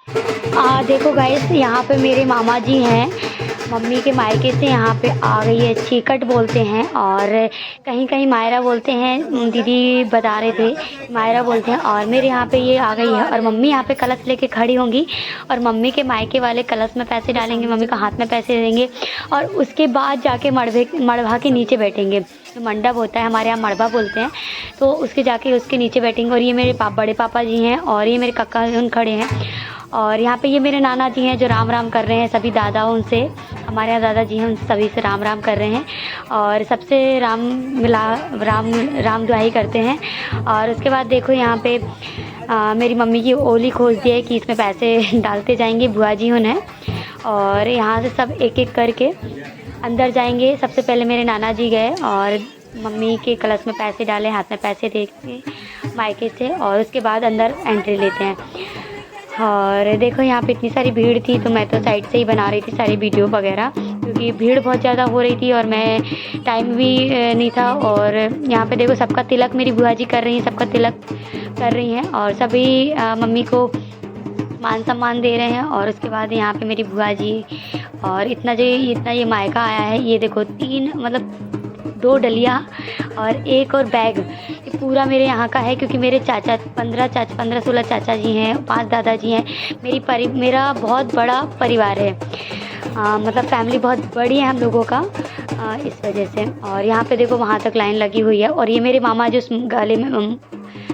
देखो गाइस, यहाँ पे मेरे मामा जी हैं। मम्मी के मायके से यहाँ पे आ गई है। चीकट बोलते हैं और कहीं कहीं मायरा बोलते हैं। दीदी बता रहे थे मायरा बोलते हैं। और मेरे यहाँ पे ये आ गई है और मम्मी यहाँ पे कलश लेके खड़ी होंगी और मम्मी के मायके वाले कलश में पैसे डालेंगे, मम्मी को हाथ में पैसे देंगे और उसके बाद जाके मड़वा के नीचे बैठेंगे। जो मंडप होता है हमारे यहाँ मड़बा बोलते हैं, तो उसके जाके उसके नीचे बैठेंगे। और ये मेरे बड़े पापा जी हैं और ये मेरे काका खड़े हैं। और यहाँ पे ये मेरे नाना जी हैं जो राम राम कर रहे हैं सभी दादा उनसे। हमारे यहाँ दादाजी हैं, उन सभी से राम राम कर रहे हैं और सबसे राम दुआई करते हैं। और उसके बाद देखो यहाँ पे मेरी मम्मी की ओली खोज दी है कि इसमें पैसे डालते जाएंगे। बुआ जी उन्हें और यहाँ से सब एक एक करके अंदर जाएंगे। सबसे पहले मेरे नाना जी गए और मम्मी के कलश में पैसे डाले, हाथ में पैसे दे के मायके से, और उसके बाद अंदर एंट्री लेते हैं। और देखो यहाँ पे इतनी सारी भीड़ थी तो मैं तो साइड से ही बना रही थी सारी वीडियो वगैरह, क्योंकि भीड़ बहुत ज़्यादा हो रही थी और मैं टाइम भी नहीं था। और यहाँ पे देखो सबका तिलक मेरी बुआ जी कर रही हैं, सबका तिलक कर रही हैं और सभी मम्मी को मान सम्मान दे रहे हैं। और उसके बाद यहाँ पे मेरी बुआ जी और इतना ये मायका आया है। ये देखो 2 डलिया और एक और बैग, ये पूरा मेरे यहाँ का है, क्योंकि मेरे 15-16 चाचा जी हैं, 5 दादाजी हैं। मेरा बहुत बड़ा परिवार है। मतलब फैमिली बहुत बड़ी है हम लोगों का, इस वजह से। और यहाँ पे देखो वहाँ तक लाइन लगी हुई है। और ये मेरे मामा जो गले में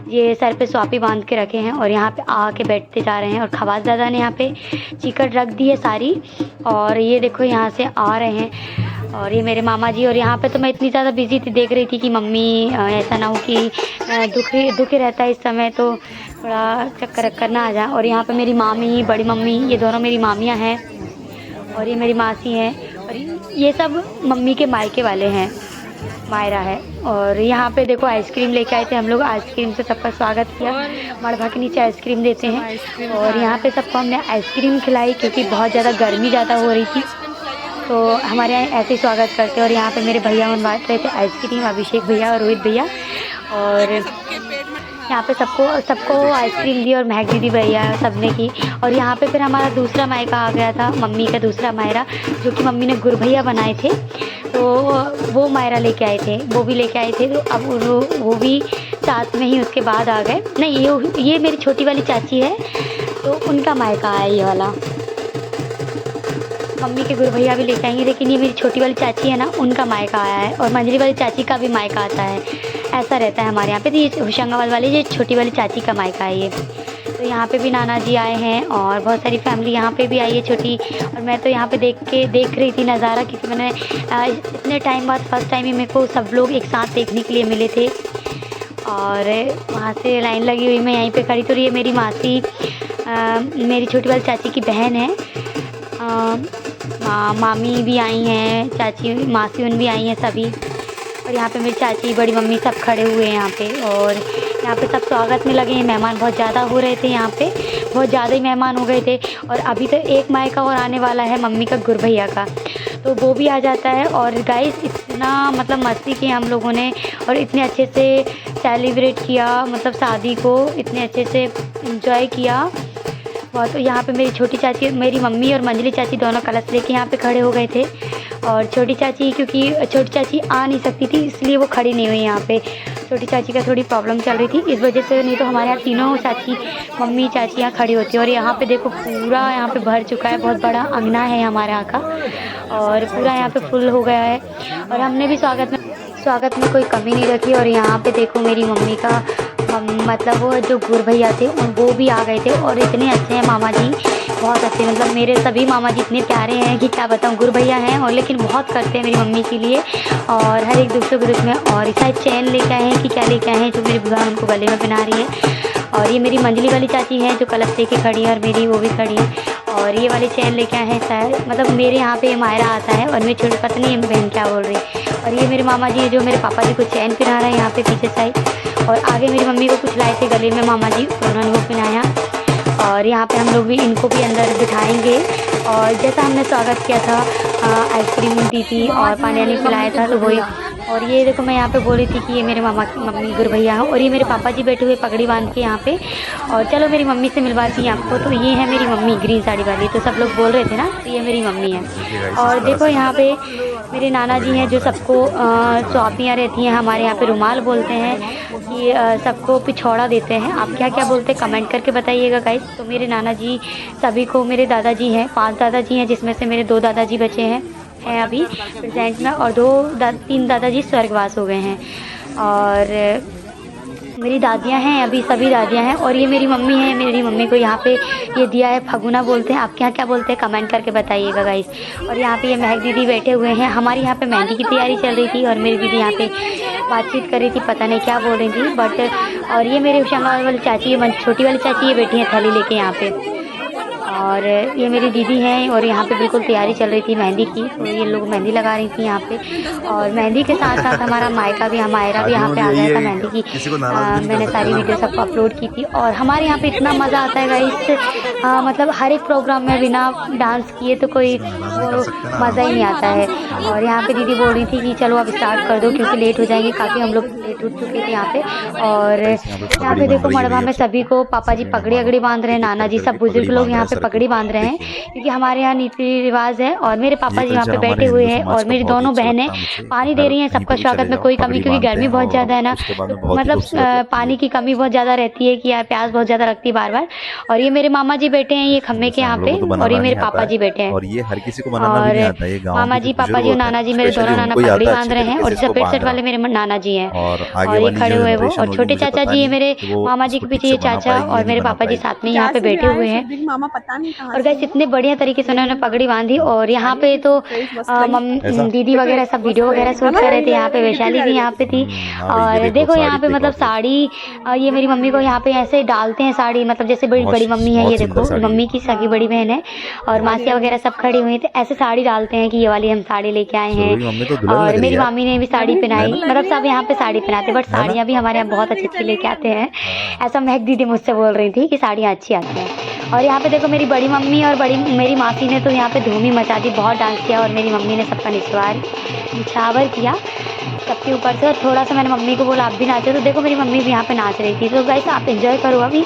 ये सर पे स्वापी बांध के रखे हैं और यहाँ पे आके बैठते जा रहे हैं। और खवास दादा ने यहाँ पे चीकट रख दी है सारी। और ये देखो यहाँ से आ रहे हैं और ये मेरे मामा जी। और यहाँ पे तो मैं इतनी ज़्यादा बिजी थी, देख रही थी कि मम्मी ऐसा ना हो कि दुखी रहता है इस समय, तो थोड़ा चक्कर ना आ जाए। और यहाँ पे मेरी मामी, बड़ी मम्मी, ये दोनों मेरी मामियाँ हैं और ये मेरी मासी हैं। और ये सब मम्मी के मायके वाले हैं, मायरा है। और यहाँ पे देखो आइसक्रीम लेके आए थे हम लोग, आइसक्रीम से सबका स्वागत किया। मड़बा के नीचे आइसक्रीम देते हैं और यहाँ पे सबको हमने आइसक्रीम खिलाई, क्योंकि बहुत ज़्यादा गर्मी ज़्यादा हो रही थी, तो हमारे यहाँ ऐसे ही स्वागत करते हैं। और यहाँ पे मेरे भैया बांट रहे थे आइसक्रीम, अभिषेक भैया और रोहित भैया। और यहाँ पे सबको आइसक्रीम दी और महक दीदी भैया सबने की। और यहाँ पे फिर हमारा दूसरा मायका आ गया था, मम्मी का दूसरा मायरा, जो कि मम्मी ने गुर भैया बनाए थे, तो वो मायरा लेके आए थे, वो भी लेके आए थे। तो अब वो भी साथ में ही उसके बाद आ गए। नहीं, ये मेरी छोटी वाली चाची है, तो उनका मायका आया ये वाला। मम्मी के गुरु भैया भी लेके आएंगे, लेकिन ये मेरी छोटी वाली चाची है ना, उनका मायका आया है। और मंजली वाली चाची का भी मायका आता है, ऐसा रहता है हमारे यहाँ पे। तो ये होशंगाबाद वाली ये छोटी वाली चाची का मायका है ये। तो यहाँ पे भी नाना जी आए हैं और बहुत सारी फैमिली यहाँ पे भी आई है छोटी। और मैं तो यहाँ पे देख रही थी नज़ारा, क्योंकि मैंने इतने टाइम बाद फर्स्ट टाइम ही मेरे को सब लोग एक साथ देखने के लिए मिले थे। और वहाँ से लाइन लगी हुई, मैं यहीं पे खड़ी। तो ये मेरी मासी, मेरी छोटी वाली चाची की बहन है। मामी भी आई हैं, चाची मासी उन भी आई हैं सभी। और यहाँ पे मेरी चाची, बड़ी मम्मी सब खड़े हुए हैं यहाँ पे। और यहाँ पे सब स्वागत में लगे हैं। मेहमान बहुत ज़्यादा हो रहे थे यहाँ पे, बहुत ज़्यादा ही मेहमान हो गए थे। और अभी तो एक मायका और आने वाला है मम्मी का, गुर भैया का, तो वो भी आ जाता है। और गाइस इतना मतलब मस्ती की हम लोगों ने और इतने अच्छे से सेलिब्रेट किया, मतलब शादी को इतने अच्छे से एंजॉय किया बहुत। यहाँ पे मेरी छोटी चाची, मेरी मम्मी और मंजली चाची दोनों कलश लेके यहाँ पे खड़े हो गए थे। और छोटी चाची, क्योंकि छोटी चाची आ नहीं सकती थी, इसलिए वो खड़ी नहीं हुई यहाँ पे। छोटी चाची का थोड़ी प्रॉब्लम चल रही थी, इस वजह से। नहीं तो हमारे यहाँ तीनों चाची, मम्मी चाची यहाँ खड़ी होती है। और यहाँ पे देखो पूरा यहाँ पे भर चुका है, बहुत बड़ा अंगना है हमारे यहाँ का और पूरा यहाँ पे फुल हो गया है। और हमने भी स्वागत में कोई कमी नहीं रखी। और यहाँ पे देखो मेरी मम्मी का मतलब वो जो गुर भैया थे वो भी आ गए थे। और इतने अच्छे हैं मामा जी, बहुत अच्छे। मतलब मेरे सभी मामा जी इतने प्यारे हैं कि क्या बताऊँ। गुर भैया हैं और लेकिन बहुत करते हैं मेरी मम्मी के लिए और हर एक दूसरे ग्रुप में। और शायद चैन लेके आए हैं कि क्या लेके आए हैं, जो मेरी बुआ उनको गले में पहना रही है। और ये मेरी मंजली वाली चाची है जो कलश लेके खड़ी है, और मेरी वो भी खड़ी है। और ये वाले चैन लेके आए हैं शायद, मतलब मेरे यहाँ पे मायरा आता है और मेरी छोटी पत्नी बहन क्या बोल रही है। और ये मेरे मामा जी जो मेरे पापा जी को चैन पहना रहा है यहाँ पे पीछे साइड। और आगे मेरी मम्मी को कुछ लाए थे गले में मामा जी, उन्होंने वो पहनाया। और यहाँ पे हम लोग भी इनको भी अंदर बिठाएंगे। और जैसा हमने स्वागत किया था, आइसक्रीम दी थी और पानी पिलाया था, तो वही और ये देखो मैं यहाँ पे बोल रही थी कि ये मेरे मामा की मम्मी गुरु भैया हैं, और ये मेरे पापा जी बैठे हुए पगड़ी बांध के यहाँ पे। और चलो मेरी मम्मी से मिलवाती हैं आपको। तो ये है मेरी मम्मी ग्रीन साड़ी वाली, तो सब लोग बोल रहे थे ना, तो ये मेरी मम्मी है। और देखो यहाँ पे मेरे नाना जी हैं जो सबको चौपियाँ रहती हैं, हमारे यहाँ पे रुमाल बोलते हैं, कि सबको पिछौड़ा देते हैं। आप क्या क्या बोलते हैं कमेंट करके बताइएगा गाइस। तो मेरे नाना जी सभी को, मेरे दादाजी हैं, 5 दादाजी हैं, जिसमें से मेरे 2 दादाजी बचे हैं अभी प्रेजेंट में, और 3 दादाजी स्वर्गवास हो गए हैं। और मेरी दादियाँ हैं, अभी सभी दादियाँ हैं। और ये मेरी मम्मी है, मेरी मम्मी को यहाँ पे ये दिया है फगुना बोलते हैं। आप क्या क्या बोलते हैं कमेंट करके बताइएगा गाइस। और यहाँ पे ये महक दीदी बैठे हुए हैं। हमारी यहाँ पे मेहंदी की तैयारी चल रही थी, और मेरी दीदी यहाँ पे बातचीत कर रही थी, पता नहीं क्या बोल रही थी बट। और ये मेरे शंगा वाली चाची, ये छोटी वाली चाची, ये बैठी है थैली लेके यहाँ पे। और ये मेरी दीदी हैं, और यहाँ पे बिल्कुल तैयारी चल रही थी मेहंदी की, तो ये लोग मेहंदी लगा रही थी यहाँ पे। और मेहंदी के साथ साथ हमारा मायका भी, हमारा भी यहाँ पे आ गया था मेहंदी की। मैंने सारी वीडियो सबको अपलोड की थी। और हमारे यहाँ पे इतना मज़ा आता है गाइस, मतलब हर एक प्रोग्राम में बिना डांस किए तो कोई मज़ा ही नहीं आता है। और यहाँ पे दीदी बोल रही थी कि चलो अब स्टार्ट कर दो, क्योंकि लेट हो जाएंगे, काफ़ी हम लोग लेट उठ चुके थे यहाँ पे। और यहाँ पे देखो मड़वा में सभी को पापा जी पगड़ी अगड़ी बांध रहे हैं, नाना जी सब बुजुर्ग लोग यहाँ पे पगड़ी बांध रहे हैं, क्योंकि हमारे यहाँ नीति रिवाज है। और मेरे पापा जी यहाँ पे बैठे हुए हैं, और मेरी दोनों बहनें पानी दे रही हैं सबका स्वागत में। कोई कमी, क्योंकि गर्मी बहुत ज़्यादा है ना, मतलब पानी की कमी बहुत ज़्यादा रहती है, कि यार प्यास बहुत ज़्यादा लगती है बार बार। और ये मेरे मामा जी बैठे हैं ये खम्भे के यहाँ पे, और ये मेरे पापा जी बैठे हैं, और ये हर किसी को बनाना भी नहीं आता। ये गांव मामा जी, पापा जी और नाना जी, मेरे दोनों नाना पगड़ी बांध रहे हैं। और सफेद शर्ट वाले मेरे नाना जी हैं, और ये खड़े हुए वो। और छोटे चाचा जी है मेरे मामा जी के पीछे, ये चाचा और मेरे पापा जी साथ में यहाँ पे बैठे हुए हैं। और गाइस इतने बढ़िया तरीके से उन्होंने पगड़ी बांधी। और यहाँ पे तो दीदी वगैरह सब वीडियो वगैरह शूट कर रहे थे। यहाँ पे वैशाली भी यहाँ पे थी। और देखो यहाँ पे मतलब साड़ी, ये मेरी मम्मी को यहाँ पे ऐसे डालते हैं साड़ी, मतलब जैसे बड़ी मम्मी है, ये देखो मम्मी की सगी बड़ी बहन है, और मासियाँ वगैरह सब खड़ी हुई थी, ऐसे साड़ी डालते हैं कि ये वाली हम साड़ी लेके आए हैं। और मेरी मामी ने भी साड़ी पहनाई, मतलब सब यहाँ पे साड़ी पहनाते, बट साड़ियाँ भी हमारे यहाँ बहुत अच्छी अच्छी लेके आते हैं। ऐसा महक दीदी मुझसे बोल रही थी कि साड़ियाँ अच्छी आती हैं। और यहाँ पे देखो मेरी बड़ी मम्मी और मेरी मासी ने तो यहाँ पे धूम ही मचा दी, बहुत डांस किया। और मेरी मम्मी ने सबका निछावर किया सबके ऊपर से। और थोड़ा सा मैंने मम्मी को बोला आप भी नाचो, तो देखो मेरी मम्मी भी यहाँ पे नाच रही थी। तो गाइस आप एंजॉय करो अभी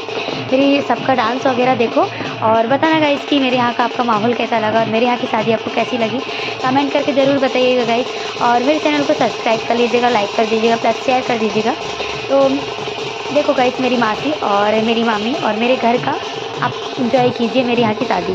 मेरी सबका डांस वगैरह देखो, और बताना गाइस कि मेरे यहाँ का आपका माहौल कैसा लगा, और मेरे यहाँ की शादी आपको कैसी लगी कमेंट करके ज़रूर बताइएगा गाइस। और मेरे चैनल को सब्सक्राइब कर लीजिएगा, लाइक कर दीजिएगा, प्लस शेयर कर दीजिएगा। तो देखो गाइस मेरी मासी और मेरी मामी और मेरे घर का आप इंजॉय कीजिए, मेरे यहाँ की शादी।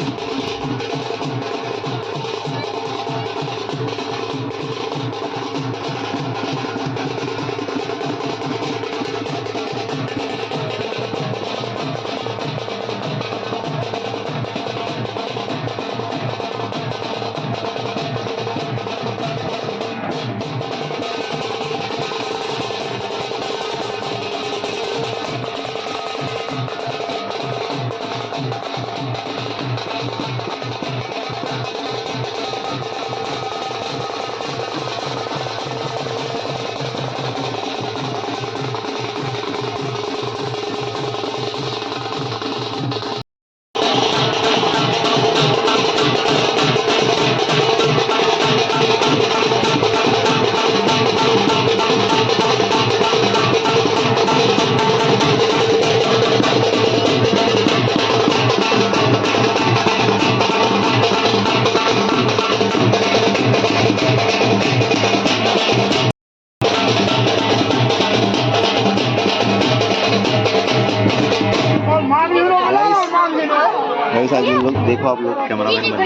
लोग देखो, आप लोग कैमरामैन बन गए,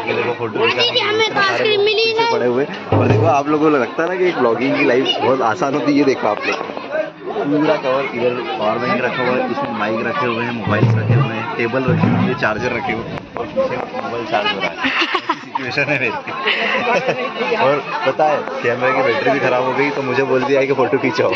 ये देखो फोटो पड़े हुए। और देखो आप लोगों को लगता है ना कि एक ब्लॉगिंग की लाइफ बहुत आसान होती है। ये देखो आप लोग पूरा कवर, इधर पावर बैंक रखा हुआ है, इसमें माइक रखे हुए हैं, मोबाइल्स रखे हुए हैं, टेबल रखी हुई है, चार्जर रखे हुए हैं, और पीछे मोबाइल चार्ज हो रहा है। सिचुएशन है मेरी। और पता है कैमरे की बैटरी भी खराब हो गई, तो मुझे बोल दिया है कि फोटो खींचाओ।